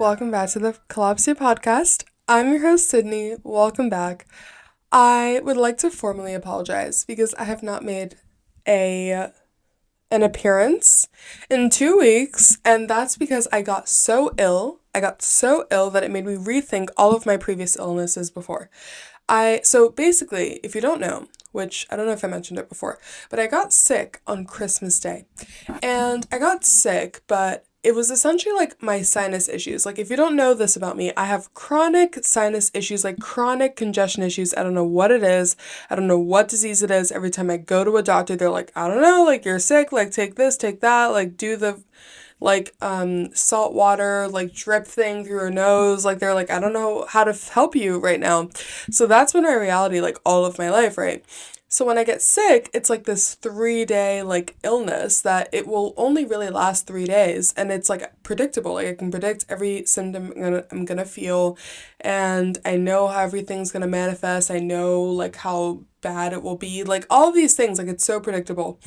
welcome back to the Kalopsia podcast. I'm your host, Sydney. Welcome back. I would like to formally apologize because I have not made a an appearance in 2 weeks, and that's because I got so ill. I got so ill that it made me rethink all of my previous illnesses before. So basically, if you don't know, which I don't know if I mentioned it before, but I got sick on Christmas Day. And I got sick, but it was essentially like my sinus issues. Like, if you don't know this about me, I have chronic sinus issues, like chronic congestion issues. I don't know what it is. I don't know what disease it is. Every time I go to a doctor, they're like, I don't know, like, you're sick, like, take this, take that, like, do the salt water like drip thing through your nose. Like, they're like, I don't know how to help you right now. So that's been my reality like all of my life, right? So when I get sick, it's like this 3 day like illness that it will only really last 3 days, and it's like predictable. Like, I can predict every symptom I'm gonna feel, and I know how everything's gonna manifest. I know like how bad it will be, like all of these things. Like, it's so predictable.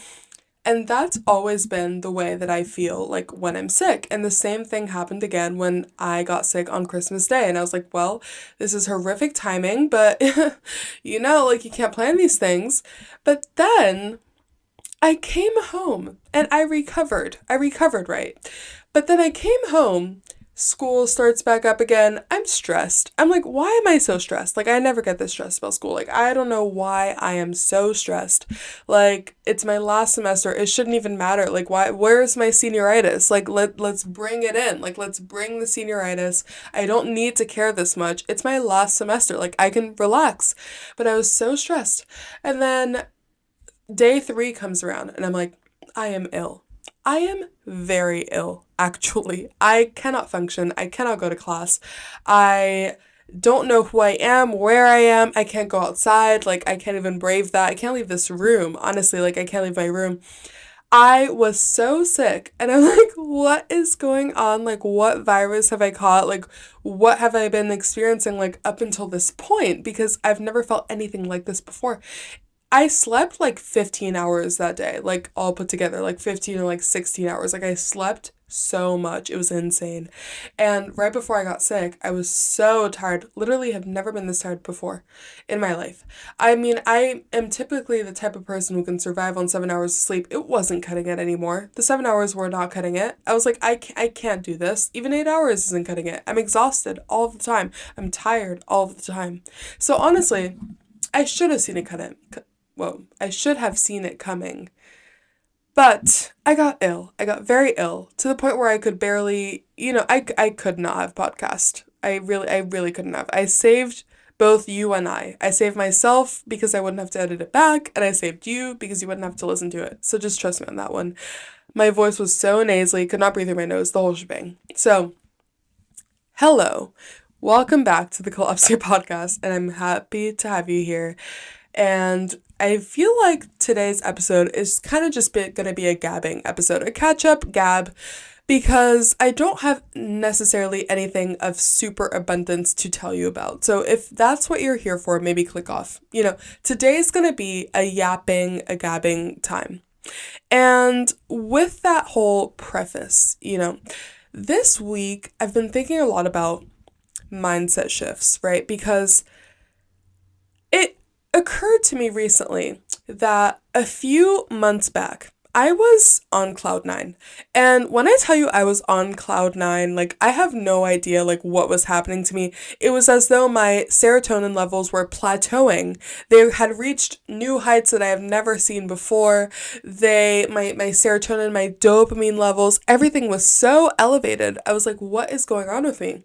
And that's always been the way that I feel like when I'm sick. And the same thing happened again when I got sick on Christmas Day. And I was like, well, this is horrific timing, but like, you can't plan these things. But then I came home and I recovered. I recovered, right? But then I came home, school starts back up again. I'm stressed. I'm like, why am I so stressed? Like, I never get this stressed about school. Like, I don't know why I am so stressed. Like, it's my last semester. It shouldn't even matter. Like, where's my senioritis? Like, let's bring it in. Like, let's bring the senioritis. I don't need to care this much. It's my last semester. Like, I can relax. But I was so stressed. And then day 3 comes around and I'm like, I am ill. I am very ill, actually. I cannot function. I cannot go to class. I don't know who I am, where I am. I can't go outside. Like, I can't even brave that. I can't leave this room. Honestly, like, I can't leave my room. I was so sick, and I'm like, what is going on? Like, what virus have I caught? Like, what have I been experiencing, like, up until this point? Because I've never felt anything like this before. I slept like 15 hours that day, like all put together, like 15 or like 16 hours. Like, I slept so much. It was insane. And right before I got sick, I was so tired. Literally have never been this tired before in my life. I mean, I am typically the type of person who can survive on 7 hours of sleep. It wasn't cutting it anymore. The 7 hours were not cutting it. I was like, I can't do this. Even 8 hours isn't cutting it. I'm exhausted all the time. I'm tired all the time. So honestly, I should have seen it cut it. Whoa, I should have seen it coming. But I got ill. I got very ill to the point where I could barely, I could not have podcast. I really couldn't have. I saved both you and I. I saved myself because I wouldn't have to edit it back, and I saved you because you wouldn't have to listen to it. So just trust me on that one. My voice was so nasally, could not breathe through my nose, the whole shebang. So, hello. Welcome back to the Kalopsia podcast, and I'm happy to have you here. And I feel like today's episode is kind of just going to be a gabbing episode, a catch-up gab, because I don't have necessarily anything of super abundance to tell you about. So if that's what you're here for, maybe click off. Today's going to be a yapping, a gabbing time. And with that whole preface, this week I've been thinking a lot about mindset shifts, right? Because it occurred to me recently that a few months back, I was on cloud nine. And when I tell you I was on cloud nine, like, I have no idea like what was happening to me. It was as though my serotonin levels were plateauing. They had reached new heights that I have never seen before. My serotonin, my dopamine levels, everything was so elevated. I was like, what is going on with me?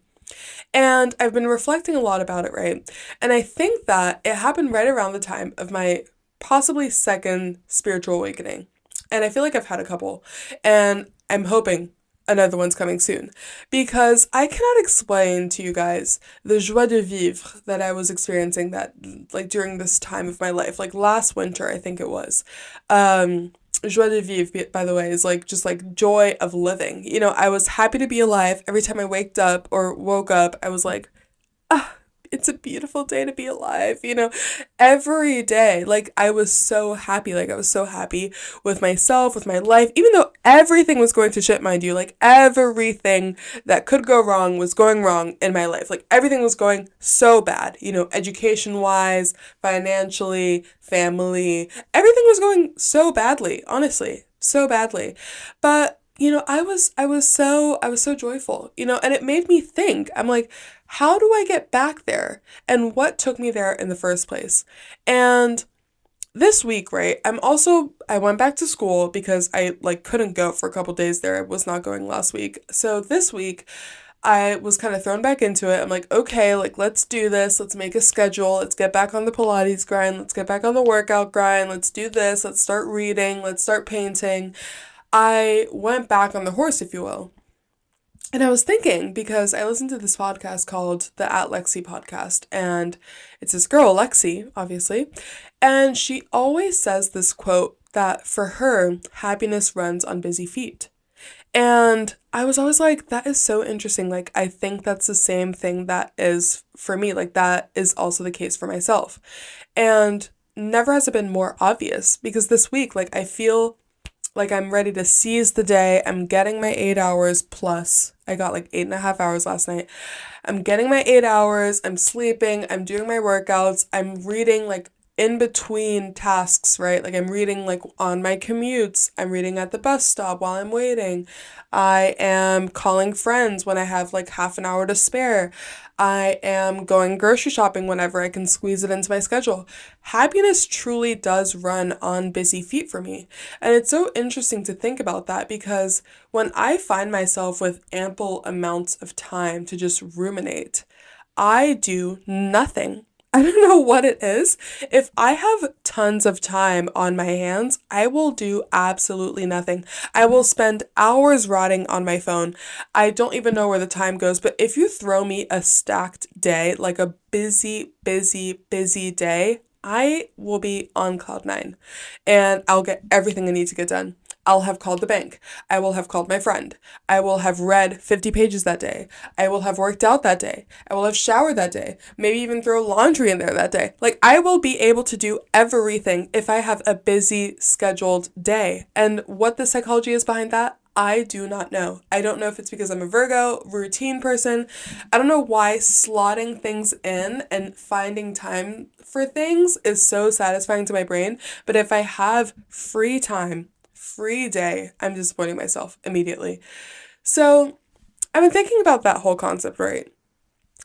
And I've been reflecting a lot about it, right? And I think that it happened right around the time of my possibly second spiritual awakening. And I feel like I've had a couple. And I'm hoping another one's coming soon. Because I cannot explain to you guys the joie de vivre that I was experiencing that, like, during this time of my life. Like, last winter, I think it was. Joie de vivre, by the way, is like just like joy of living. I was happy to be alive. Every time I woke up, I was like, it's a beautiful day to be alive, every day. Like, I was so happy. Like, I was so happy with myself, with my life, even though everything was going to shit, mind you. Like, everything that could go wrong was going wrong in my life. Like, everything was going so bad, education wise, financially, family, everything was going so badly, honestly, so badly. But I was so joyful, and it made me think. I'm like, how do I get back there? And what took me there in the first place? And this week, right? I went back to school because I like couldn't go for a couple days there. I was not going last week. So this week I was kind of thrown back into it. I'm like, okay, like let's do this. Let's make a schedule. Let's get back on the Pilates grind. Let's get back on the workout grind. Let's do this. Let's start reading. Let's start painting. I went back on the horse, if you will. And I was thinking, because I listened to this podcast called the At Lexi podcast, and it's this girl, Lexi, obviously, and she always says this quote that for her, happiness runs on busy feet. And I was always like, that is so interesting. Like, I think that's the same thing that is for me. Like, that is also the case for myself. And never has it been more obvious because this week, like, I feel like I'm ready to seize the day. I'm getting my 8 hours plus. I got like 8.5 hours last night. I'm getting my 8 hours. I'm sleeping. I'm doing my workouts. I'm reading like in between tasks, right? Like I'm reading like on my commutes. I'm reading at the bus stop while I'm waiting. I am calling friends when I have like half an hour to spare. I am going grocery shopping whenever I can squeeze it into my schedule. Happiness truly does run on busy feet for me. And it's so interesting to think about that because when I find myself with ample amounts of time to just ruminate, I do nothing. I don't know what it is. If I have tons of time on my hands, I will do absolutely nothing. I will spend hours rotting on my phone. I don't even know where the time goes, but if you throw me a stacked day, like a busy, busy, busy day, I will be on cloud nine and I'll get everything I need to get done. I'll have called the bank. I will have called my friend. I will have read 50 pages that day. I will have worked out that day. I will have showered that day. Maybe even throw laundry in there that day. Like, I will be able to do everything if I have a busy scheduled day. And what the psychology is behind that, I do not know. I don't know if it's because I'm a Virgo, routine person. I don't know why slotting things in and finding time for things is so satisfying to my brain. But if I have free time, free day, I'm disappointing myself immediately. So I've been thinking about that whole concept, right?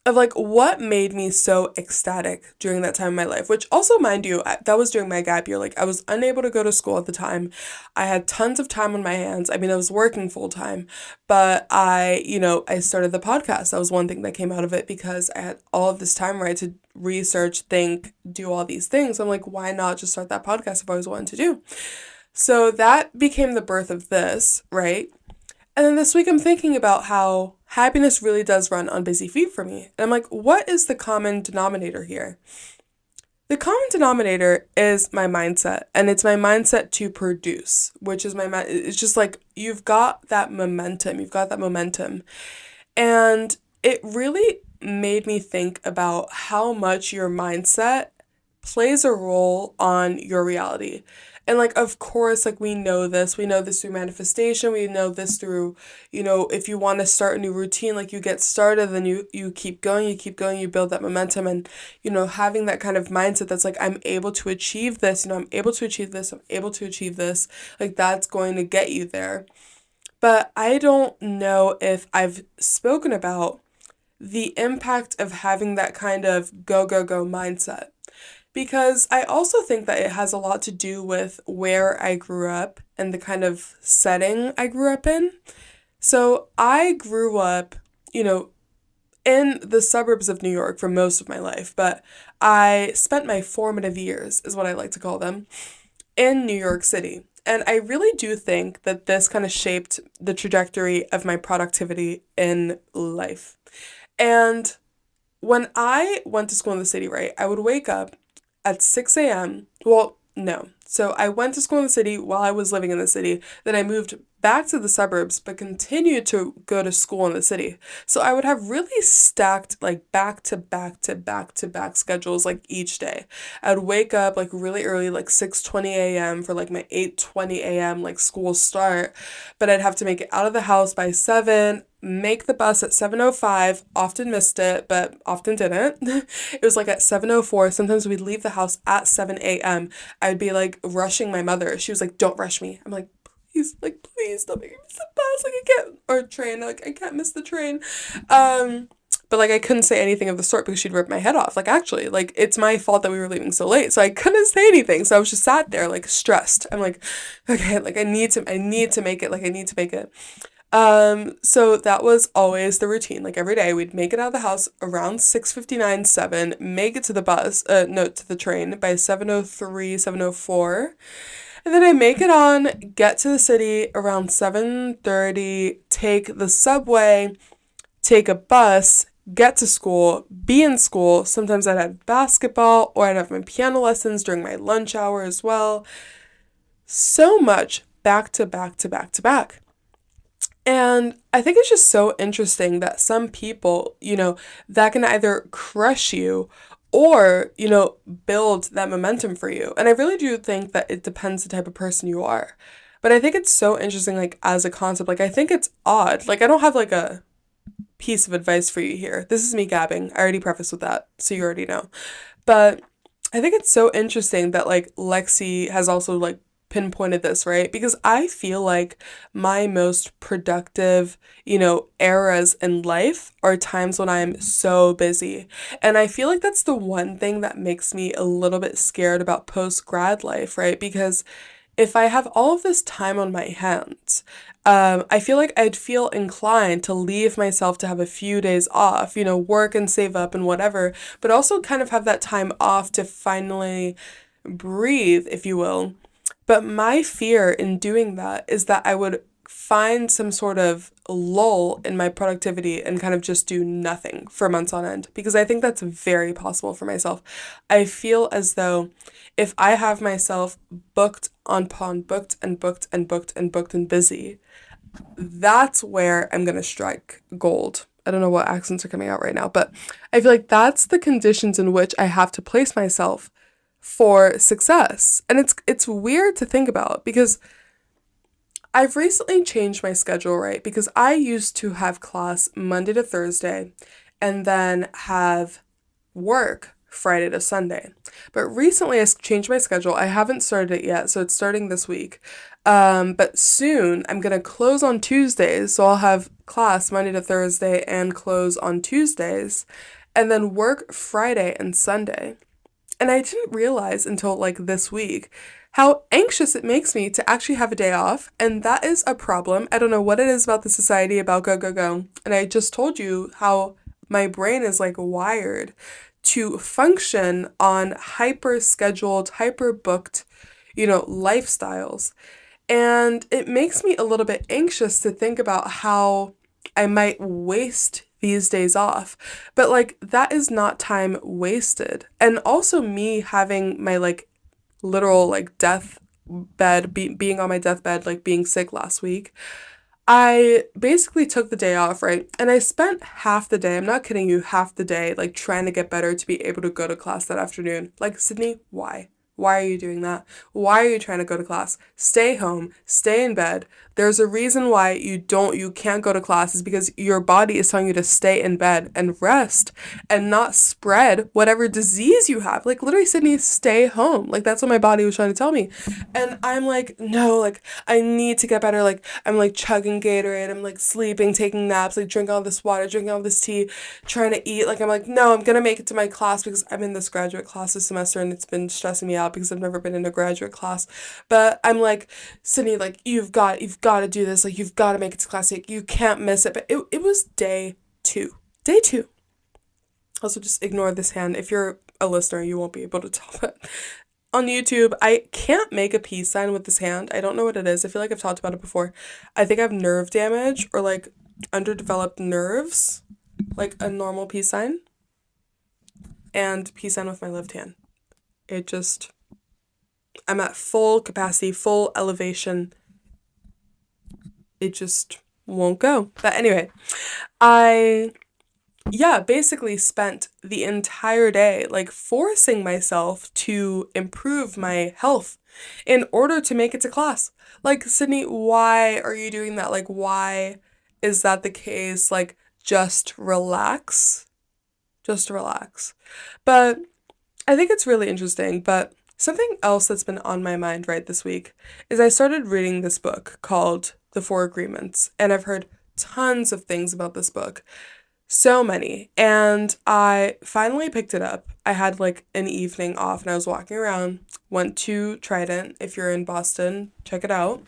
Of like what made me so ecstatic during that time in my life, which also, mind you, that was during my gap year. Like, I was unable to go to school at the time. I had tons of time on my hands. I mean, I was working full time, but I started the podcast. That was one thing that came out of it because I had all of this time, right, to research, think, do all these things. I'm like, why not just start that podcast I've always wanted to do? So that became the birth of this, right? And then this week I'm thinking about how happiness really does run on busy feet for me. And I'm like, what is the common denominator here? The common denominator is my mindset, and it's my mindset to produce, which is it's just like you've got that momentum. And it really made me think about how much your mindset plays a role on your reality. And like, of course, like we know this through manifestation, we know this through, if you want to start a new routine, like you get started, then you keep going, you build that momentum and, having that kind of mindset that's like, I'm able to achieve this, I'm able to achieve this, I'm able to achieve this, like that's going to get you there. But I don't know if I've spoken about the impact of having that kind of go, go, go mindset. Because I also think that it has a lot to do with where I grew up and the kind of setting I grew up in. So I grew up, in the suburbs of New York for most of my life, but I spent my formative years, is what I like to call them, in New York City. And I really do think that this kind of shaped the trajectory of my productivity in life. And when I went to school in the city, right, I would wake up at 6 a.m. Well, no. So I went to school in the city while I was living in the city. Then I moved back to the suburbs, but continued to go to school in the city. So I would have really stacked like back to back to back to back schedules like each day. I'd wake up like really early, like 6:20 a.m. for like my 8:20 a.m. like school start, but I'd have to make it out of the house by 7, make the bus at 7:05, often missed it, but often didn't. It was like at 7:04. Sometimes we'd leave the house at 7 a.m. I'd be like rushing my mother. She was like, "Don't rush me." I'm like, please don't make me miss the bus. Like I can't, or train. Like I can't miss the train. But like I couldn't say anything of the sort because she'd rip my head off. Like actually, like it's my fault that we were leaving so late. So I couldn't say anything. So I was just sat there like stressed. I'm like, okay, like I need to make it. Like I need to make it. So that was always the routine. Like every day we'd make it out of the house around 6:59, 7, make it to the bus, no, to the train by 7:03, 7:04. And then I make it on, get to the city around 7:30, take the subway, take a bus, get to school, be in school. Sometimes I'd have basketball or I'd have my piano lessons during my lunch hour as well. So much back to back to back to back. And I think it's just so interesting that some people, that can either crush you or, build that momentum for you. And I really do think that it depends the type of person you are. But I think it's so interesting, like, as a concept. Like, I think it's odd. Like, I don't have, like, a piece of advice for you here. This is me gabbing. I already prefaced with that, so you already know. But I think it's so interesting that like Lexi has also like pinpointed this, right? Because I feel like my most productive, eras in life are times when I'm so busy. And I feel like that's the one thing that makes me a little bit scared about post grad life, right? Because if I have all of this time on my hands, I feel like I'd feel inclined to leave myself to have a few days off, work and save up and whatever, but also kind of have that time off to finally breathe, if you will. But my fear in doing that is that I would find some sort of lull in my productivity and kind of just do nothing for months on end because I think that's very possible for myself. I feel as though if I have myself booked on pond, booked and booked and booked and booked and busy, that's where I'm gonna strike gold. I don't know what accents are coming out right now, but I feel like that's the conditions in which I have to place myself for success. And it's weird to think about because I've recently changed my schedule, right? Because I used to have class Monday to Thursday and then have work Friday to Sunday. But recently I changed my schedule. I haven't started it yet, so it's starting this week. But soon I'm gonna close on Tuesdays, so I'll have class Monday to Thursday and close on Tuesdays, and then work Friday and Sunday. And I didn't realize until like this week how anxious it makes me to actually have a day off. And that is a problem. I don't know what it is about the society about go, go, go. And I just told you how my brain is like wired to function on hyper scheduled, hyper booked, lifestyles. And it makes me a little bit anxious to think about how I might waste these days off. But like that is not time wasted. And also me having my like literal like death bed being on my deathbed, like being sick last week. I basically took the day off, right? And I spent half the day, I'm not kidding you, half the day like trying to get better to be able to go to class that afternoon. Like, Sydney, why? Why are you doing that? Why are you trying to go to class? Stay home, stay in bed. There's a reason why you can't go to class is because your body is telling you to stay in bed and rest and not spread whatever disease you have. Like literally, Sydney, stay home. Like that's what my body was trying to tell me. And I'm like, no, like I need to get better. Like I'm like chugging Gatorade, I'm like sleeping, taking naps, like drinking all this water, drinking all this tea, trying to eat. Like I'm like, no, I'm gonna make it to my class because I'm in this graduate class this semester and it's been stressing me out because I've never been in a graduate class. But I'm like, Sydney, like you've got to do this. Like you've got to make it to class. Like you can't miss it. But it was day 2. Day 2. Also, just ignore this hand. If you're a listener, you won't be able to tell. But on YouTube, I can't make a peace sign with this hand. I don't know what it is. I feel like I've talked about it before. I think I have nerve damage or like underdeveloped nerves, like a normal peace sign, and peace sign with my left hand. I'm at full capacity, full elevation it just won't go. But anyway, I basically spent the entire day like forcing myself to improve my health in order to make it to class. Like, Sydney, why are you doing that? Like, why is that the case? Like, just relax. Just relax. But I think it's really interesting. But something else that's been on my mind right this week is I started reading this book called The Four Agreements, and I've heard tons of things about this book. So many. And I finally picked it up. I had like an evening off and I was walking around, went to Trident. If you're in Boston, check it out.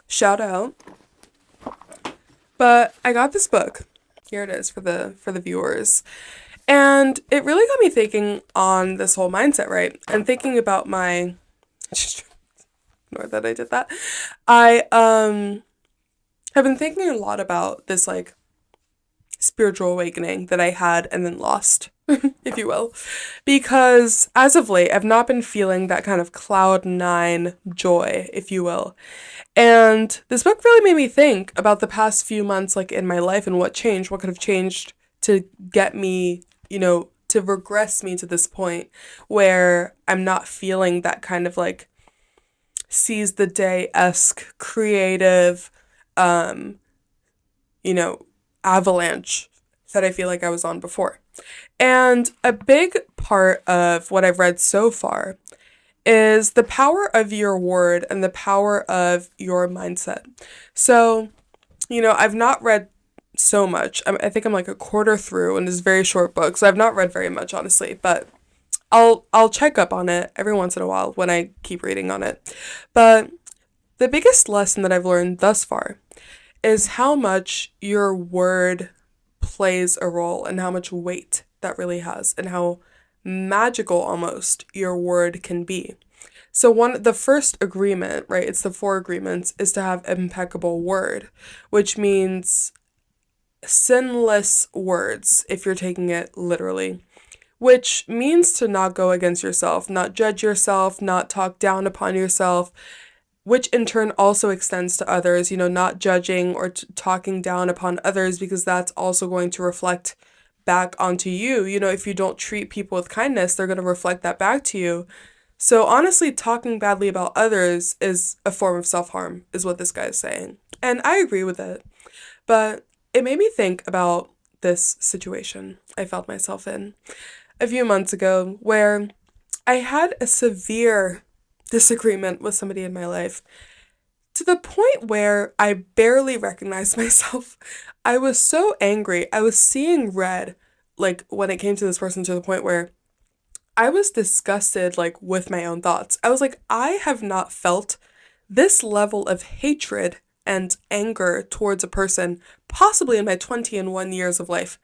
Shout out. But I got this book. Here it is for the viewers. And it really got me thinking on this whole mindset, right? And thinking about my just ignore that I did that. I have been thinking a lot about this like spiritual awakening that I had and then lost, if you will. Because as of late, I've not been feeling that kind of cloud nine joy, if you will. And this book really made me think about the past few months, like in my life, and what changed, what could have changed to get me, to regress me to this point where I'm not feeling that kind of like seize the day-esque creative, you know, avalanche that I feel like I was on before. And a big part of what I've read so far is the power of your word and the power of your mindset. So, I've not read so much. I think I'm like a quarter through, and it's a very short book, so I've not read very much, honestly, but I'll check up on it every once in a while when I keep reading on it. But the biggest lesson that I've learned thus far is how much your word plays a role and how much weight that really has and how magical almost your word can be. So the first agreement, right, it's the four agreements, is to have impeccable word, which means sinless words if you're taking it literally, which means to not go against yourself, not judge yourself, not talk down upon yourself, which in turn also extends to others, not judging or talking down upon others, because that's also going to reflect back onto you. If you don't treat people with kindness, they're going to reflect that back to you. So honestly, talking badly about others is a form of self-harm, is what this guy is saying. And I agree with it. But it made me think about this situation I felt myself in a few months ago where I had a severe disagreement with somebody in my life to the point where I barely recognized myself. I was so angry. I was seeing red, like when it came to this person, to the point where I was disgusted, like with my own thoughts. I was like, I have not felt this level of hatred and anger towards a person possibly in my 21 years of life.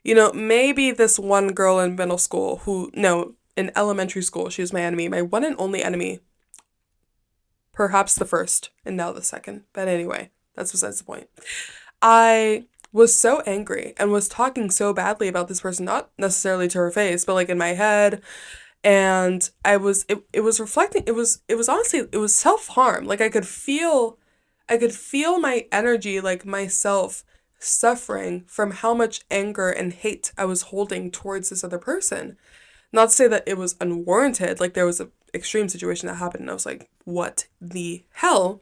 Maybe this one girl in middle school in elementary school, she was my enemy, my one and only enemy. Perhaps the first, and now the second. But anyway, that's besides the point. I was so angry and was talking so badly about this person, not necessarily to her face, but like in my head. And it was reflecting, it was honestly, it was self-harm. Like I could feel my energy, like myself suffering from how much anger and hate I was holding towards this other person. Not to say that it was unwarranted, like there was an extreme situation that happened and I was like, what the hell?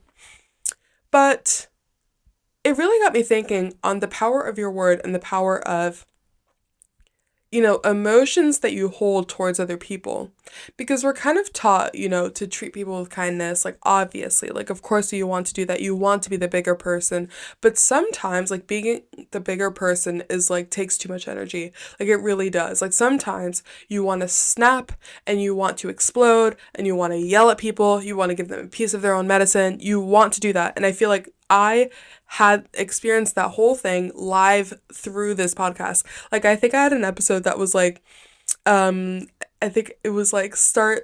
But it really got me thinking on the power of your word and the power of, emotions that you hold towards other people. Because we're kind of taught, to treat people with kindness, like obviously, like of course you want to do that. You want to be the bigger person. But sometimes like being the bigger person is like takes too much energy. Like it really does. Like sometimes you want to snap and you want to explode and you want to yell at people. You want to give them a piece of their own medicine. You want to do that. And I feel like I had experienced that whole thing live through this podcast. Like I think I had an episode that was like, I think it was like start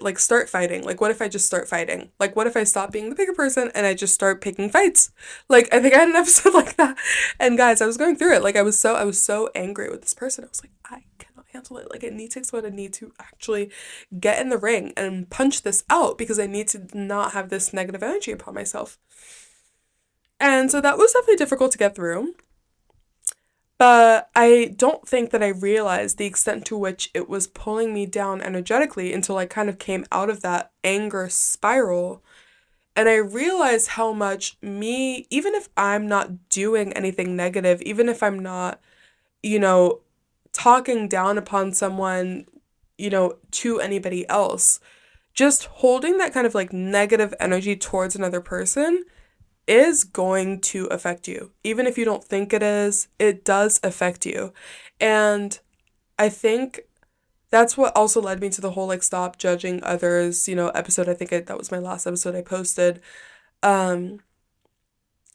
fighting. Like what if I just start fighting? Like what if I stop being the bigger person and I just start picking fights? Like I think I had an episode like that. And guys, I was going through it. Like I was so angry with this person. I was like, I cannot handle it. Like I need to explode. I need to actually get in the ring and punch this out because I need to not have this negative energy upon myself. And so that was definitely difficult to get through. But I don't think that I realized the extent to which it was pulling me down energetically until I kind of came out of that anger spiral. And I realized how much me, even if I'm not doing anything negative, even if I'm not, you know, talking down upon someone, to anybody else, just holding that kind of like negative energy towards another person is going to affect you. Even if you don't think it is, it does affect you. And I think that's what also led me to the whole like stop judging others, episode. I think that was my last episode I posted. Um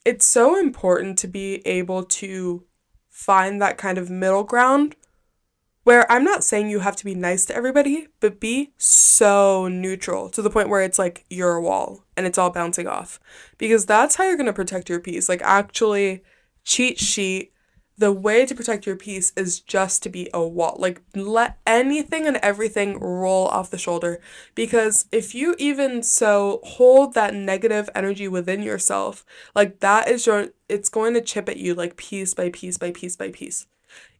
it's so important to be able to find that kind of middle ground where I'm not saying you have to be nice to everybody, but be so neutral to the point where it's like you're a wall and it's all bouncing off. Because that's how you're going to protect your peace. Like, actually, cheat sheet, the way to protect your peace is just to be a wall. Like, let anything and everything roll off the shoulder. Because if you even so hold that negative energy within yourself, like, it's going to chip at you like piece by piece by piece by piece.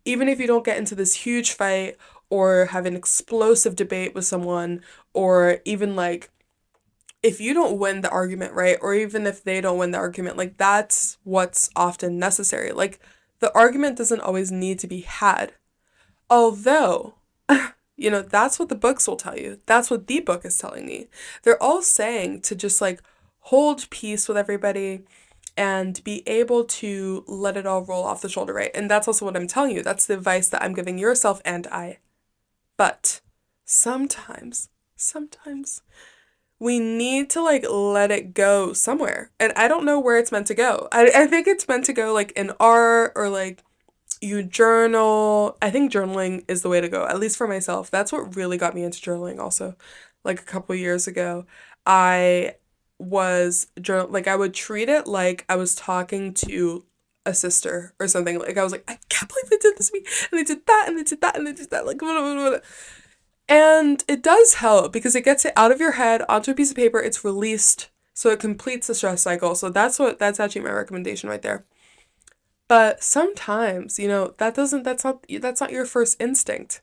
Even if you don't get into this huge fight or have an explosive debate with someone, or even like if you don't win the argument, right? Or even if they don't win the argument, like that's what's often necessary. Like the argument doesn't always need to be had. Although, that's what the books will tell you. That's what the book is telling me. They're all saying to just like hold peace with everybody and be able to let it all roll off the shoulder, right? And that's also what I'm telling you. That's the advice that I'm giving yourself and I. But sometimes we need to like let it go somewhere. And I don't know where it's meant to go. I think it's meant to go like in art or like you journal. I think journaling is the way to go, at least for myself. That's what really got me into journaling also. Like a couple years ago, I was journal like I would treat it like I was talking to a sister or something. Like I was like, I can't believe they did this to me, and they did that, and they did that, and they did that, like blah, blah, blah, blah. And it does help because it gets it out of your head onto a piece of paper. It's released, so it completes the stress cycle. So that's actually my recommendation right there. But sometimes, that's not your first instinct.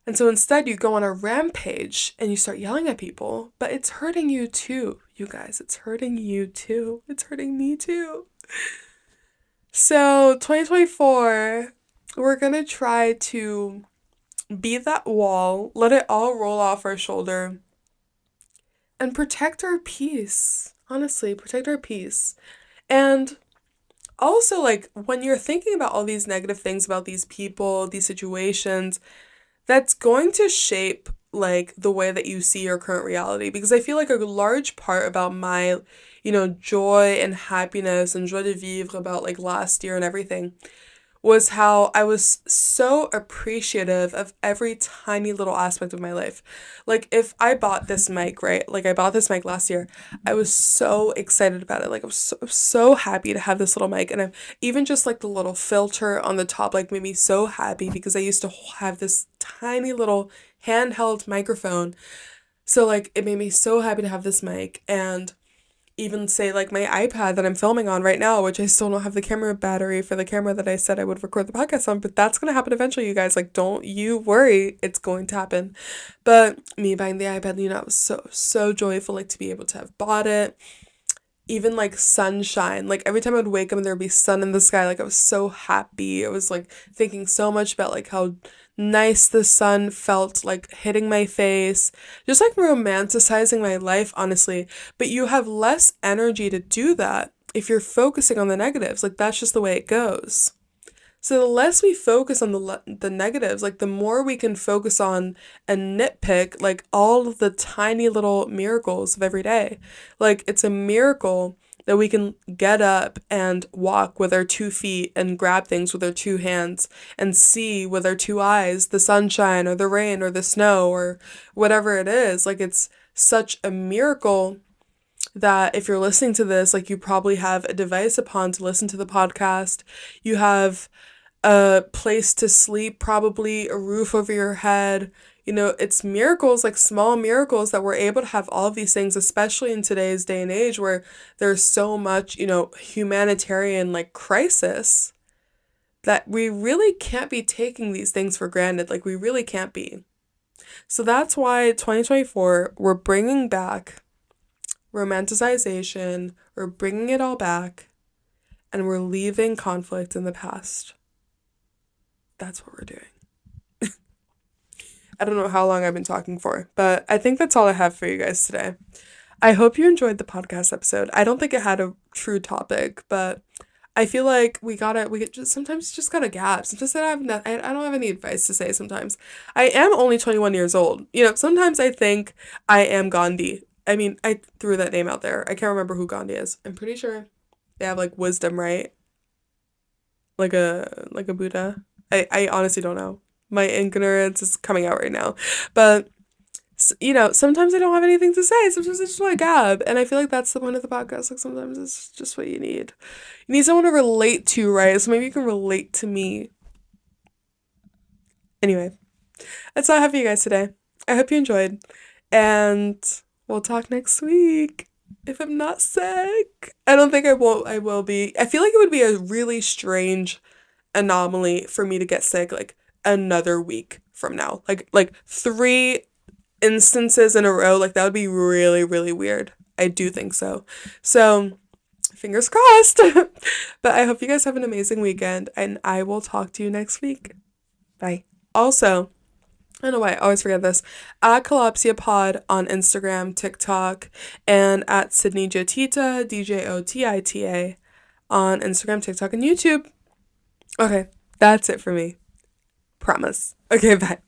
And so instead you go on a rampage and you start yelling at people, but it's hurting you too, you guys. It's hurting you too. It's hurting me too. So 2024, we're going to try to be that wall, let it all roll off our shoulder, and protect our peace. Honestly, protect our peace. And also, like, when you're thinking about all these negative things about these people, these situations, that's going to shape like the way that you see your current reality, because I feel like a large part about my joy and happiness and joie de vivre about like last year and everything was how I was so appreciative of every tiny little aspect of my life. Like if I bought this mic, right? Like I bought this mic last year. I was so excited about it. Like I was so happy to have this little mic, and I'm even just like the little filter on the top like made me so happy because I used to have this tiny little handheld microphone. So like it made me so happy to have this mic, and even say like my iPad that I'm filming on right now, which I still don't have the camera battery for the camera that I said I would record the podcast on, but that's gonna happen eventually, you guys. Like, don't you worry, it's going to happen. But me buying the iPad, I was so joyful like to be able to have bought it. Even like sunshine, like every time I'd wake up and there'd be sun in the sky, like I was so happy. I was like thinking so much about like how nice the sun felt like hitting my face, just like romanticizing my life, honestly. But you have less energy to do that if you're focusing on the negatives. Like that's just the way it goes. So the less we focus on the negatives, like the more we can focus on and nitpick like all of the tiny little miracles of every day. Like it's a miracle that we can get up and walk with our 2 feet and grab things with our 2 hands and see with our 2 eyes the sunshine or the rain or the snow or whatever it is. Like it's such a miracle that if you're listening to this, like you probably have a device upon to listen to the podcast. You have a place to sleep, probably a roof over your head. You know, it's miracles, like small miracles, that we're able to have all of these things, especially in today's day and age where there's so much, humanitarian like crisis, that we really can't be taking these things for granted. Like, we really can't be. So that's why 2024, we're bringing back romanticization, we're bringing it all back, and we're leaving conflict in the past. That's what we're doing. I don't know how long I've been talking for, but I think that's all I have for you guys today. I hope you enjoyed the podcast episode. I don't think it had a true topic, but I feel like we get just sometimes just gotta gab. Sometimes I don't have any advice to say sometimes. I am only 21 years old. Sometimes I think I am Gandhi. I mean, I threw that name out there. I can't remember who Gandhi is. I'm pretty sure they have like wisdom, right? Like a Buddha. I honestly don't know. My ignorance is coming out right now. But sometimes I don't have anything to say. Sometimes I just want to gab. And I feel like that's the point of the podcast. Like, sometimes it's just what you need. You need someone to relate to, right? So maybe you can relate to me. Anyway, that's all I have for you guys today. I hope you enjoyed. And we'll talk next week. If I'm not sick. I don't think I will be. I feel like it would be a really strange anomaly for me to get sick like another week from now. Like 3 instances in a row, like that would be really, really weird. I do think so. So, fingers crossed. But I hope you guys have an amazing weekend, and I will talk to you next week. Bye. Also, I don't know why I always forget this. At Kalopsia Pod on Instagram, TikTok, and at Sydney Jotita, DJOTITA, on Instagram, TikTok, and YouTube. Okay, that's it for me. Promise. Okay, bye.